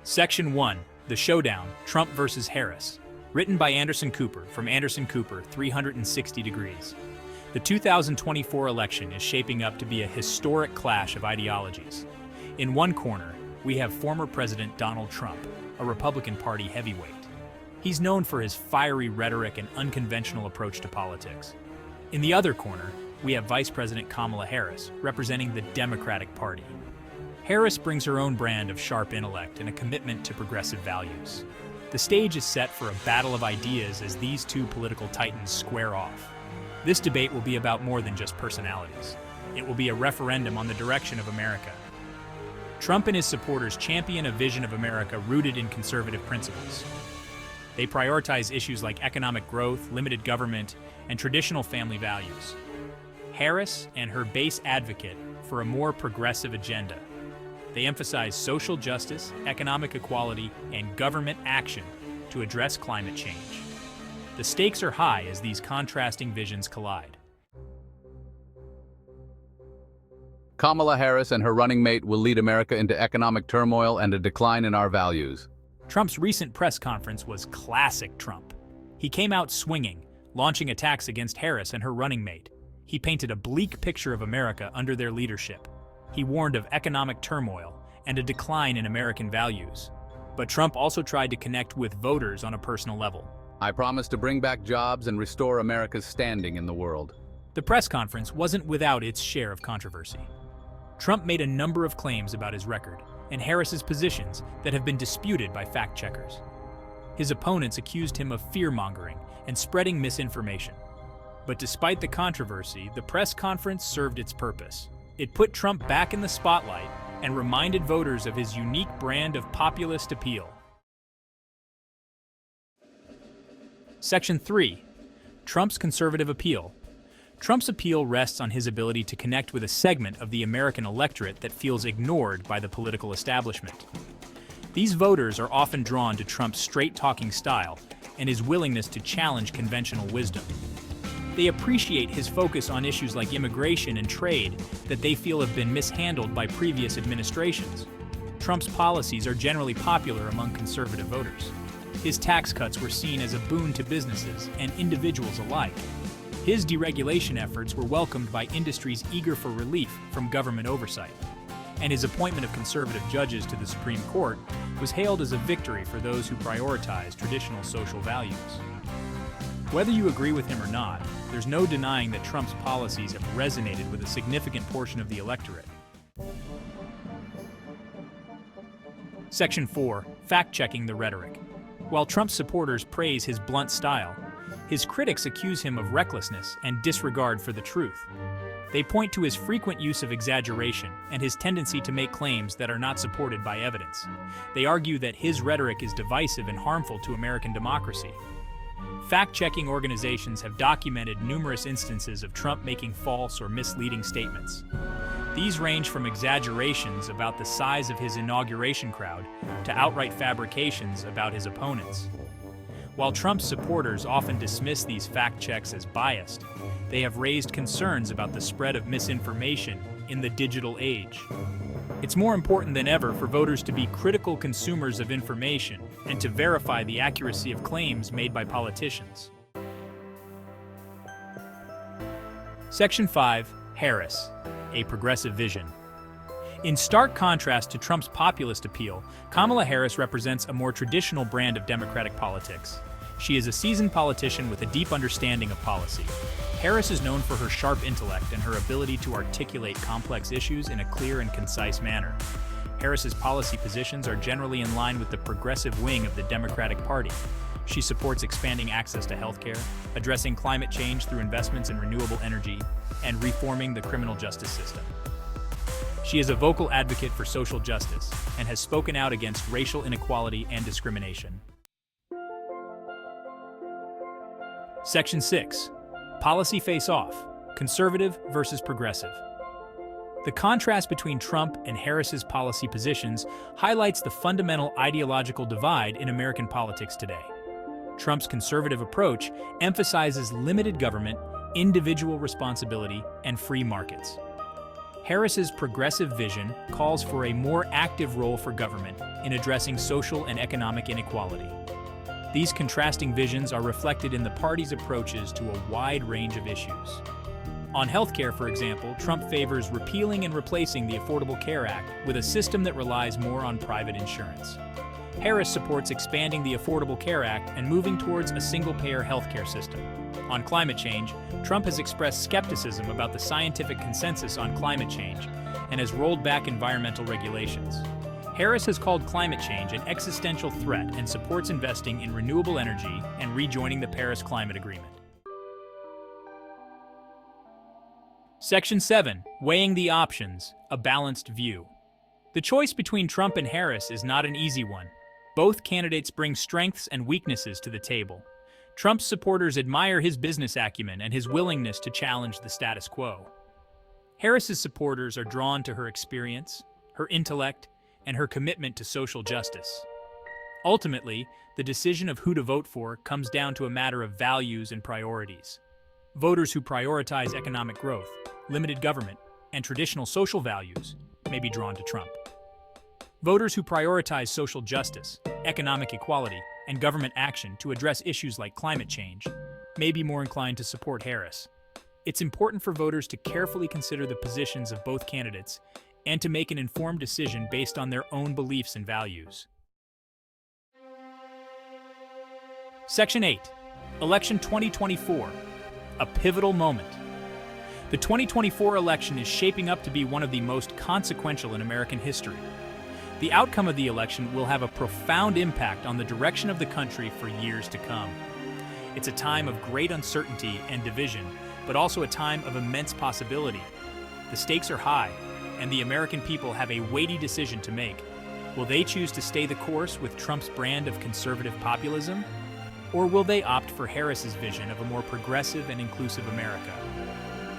Section 1, The Showdown, Trump versus Harris. Written by Anderson Cooper from Anderson Cooper, 360 Degrees. The 2024 election is shaping up to be a historic clash of ideologies. In one corner, we have former President Donald Trump, a Republican Party heavyweight. He's known for his fiery rhetoric and unconventional approach to politics. In the other corner, we have Vice President Kamala Harris, representing the Democratic Party. Harris brings her own brand of sharp intellect and a commitment to progressive values. The stage is set for a battle of ideas as these two political titans square off. This debate will be about more than just personalities. It will be a referendum on the direction of America. Trump and his supporters champion a vision of America rooted in conservative principles. They prioritize issues like economic growth, limited government, and traditional family values. Harris and her base advocate for a more progressive agenda. They emphasize social justice, economic equality, and government action to address climate change. The stakes are high as these contrasting visions collide. Kamala Harris and her running mate will lead America into economic turmoil and a decline in our values. Trump's recent press conference was classic Trump. He came out swinging, launching attacks against Harris and her running mate. He painted a bleak picture of America under their leadership. He warned of economic turmoil and a decline in American values. But Trump also tried to connect with voters on a personal level. I promise to bring back jobs and restore America's standing in the world. The press conference wasn't without its share of controversy. Trump made a number of claims about his record and Harris's positions that have been disputed by fact-checkers. His opponents accused him of fear-mongering and spreading misinformation. But despite the controversy, the press conference served its purpose. It put Trump back in the spotlight and reminded voters of his unique brand of populist appeal. Section 3. Trump's conservative appeal. Trump's appeal rests on his ability to connect with a segment of the American electorate that feels ignored by the political establishment. These voters are often drawn to Trump's straight-talking style and his willingness to challenge conventional wisdom. They appreciate his focus on issues like immigration and trade that they feel have been mishandled by previous administrations. Trump's policies are generally popular among conservative voters. His tax cuts were seen as a boon to businesses and individuals alike. His deregulation efforts were welcomed by industries eager for relief from government oversight. And his appointment of conservative judges to the Supreme Court was hailed as a victory for those who prioritize traditional social values. Whether you agree with him or not, there's no denying that Trump's policies have resonated with a significant portion of the electorate. Section 4. Fact-checking the rhetoric. While Trump's supporters praise his blunt style, his critics accuse him of recklessness and disregard for the truth. They point to his frequent use of exaggeration and his tendency to make claims that are not supported by evidence. They argue that his rhetoric is divisive and harmful to American democracy. Fact-checking organizations have documented numerous instances of Trump making false or misleading statements. These range from exaggerations about the size of his inauguration crowd to outright fabrications about his opponents. While Trump's supporters often dismiss these fact checks as biased, they have raised concerns about the spread of misinformation in the digital age. It's more important than ever for voters to be critical consumers of information and to verify the accuracy of claims made by politicians. Section 5. Harris, a progressive vision. In stark contrast to Trump's populist appeal, Kamala Harris represents a more traditional brand of Democratic politics. She is a seasoned politician with a deep understanding of policy. Harris is known for her sharp intellect and her ability to articulate complex issues in a clear and concise manner. Harris's policy positions are generally in line with the progressive wing of the Democratic Party. She supports expanding access to healthcare, addressing climate change through investments in renewable energy, and reforming the criminal justice system. She is a vocal advocate for social justice and has spoken out against racial inequality and discrimination. Section 6. Policy Face-Off, Conservative versus Progressive. The contrast between Trump and Harris's policy positions highlights the fundamental ideological divide in American politics today. Trump's conservative approach emphasizes limited government, individual responsibility, and free markets. Harris's progressive vision calls for a more active role for government in addressing social and economic inequality. These contrasting visions are reflected in the party's approaches to a wide range of issues. On healthcare, for example, Trump favors repealing and replacing the Affordable Care Act with a system that relies more on private insurance. Harris supports expanding the Affordable Care Act and moving towards a single-payer healthcare system. On climate change, Trump has expressed skepticism about the scientific consensus on climate change and has rolled back environmental regulations. Harris has called climate change an existential threat and supports investing in renewable energy and rejoining the Paris Climate Agreement. Section 7. Weighing the options, a balanced view. The choice between Trump and Harris is not an easy one. Both candidates bring strengths and weaknesses to the table. Trump's supporters admire his business acumen and his willingness to challenge the status quo. Harris's supporters are drawn to her experience, her intellect, and her commitment to social justice. Ultimately, the decision of who to vote for comes down to a matter of values and priorities. Voters who prioritize economic growth, limited government, and traditional social values may be drawn to Trump. Voters who prioritize social justice, economic equality, and government action to address issues like climate change may be more inclined to support Harris. It's important for voters to carefully consider the positions of both candidates and to make an informed decision based on their own beliefs and values. Section 8. Election 2024. A pivotal moment. The 2024 election is shaping up to be one of the most consequential in American history. The outcome of the election will have a profound impact on the direction of the country for years to come. It's a time of great uncertainty and division, but also a time of immense possibility. The stakes are high, and the American people have a weighty decision to make. Will they choose to stay the course with Trump's brand of conservative populism? Or will they opt for Harris's vision of a more progressive and inclusive America?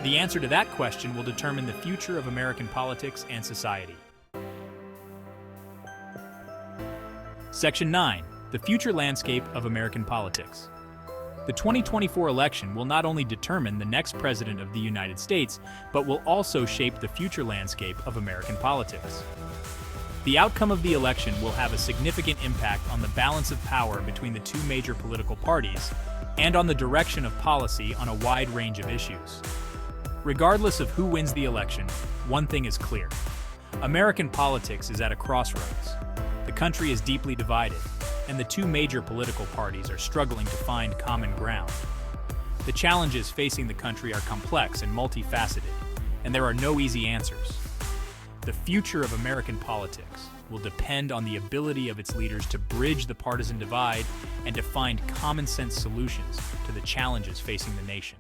The answer to that question will determine the future of American politics and society. Section 9. The future landscape of American politics. The 2024 election will not only determine the next president of the United States, but will also shape the future landscape of American politics. The outcome of the election will have a significant impact on the balance of power between the two major political parties and on the direction of policy on a wide range of issues. Regardless of who wins the election, one thing is clear. American politics is at a crossroads. The country is deeply divided, and the two major political parties are struggling to find common ground. The challenges facing the country are complex and multifaceted, and there are no easy answers. The future of American politics will depend on the ability of its leaders to bridge the partisan divide and to find common-sense solutions to the challenges facing the nation.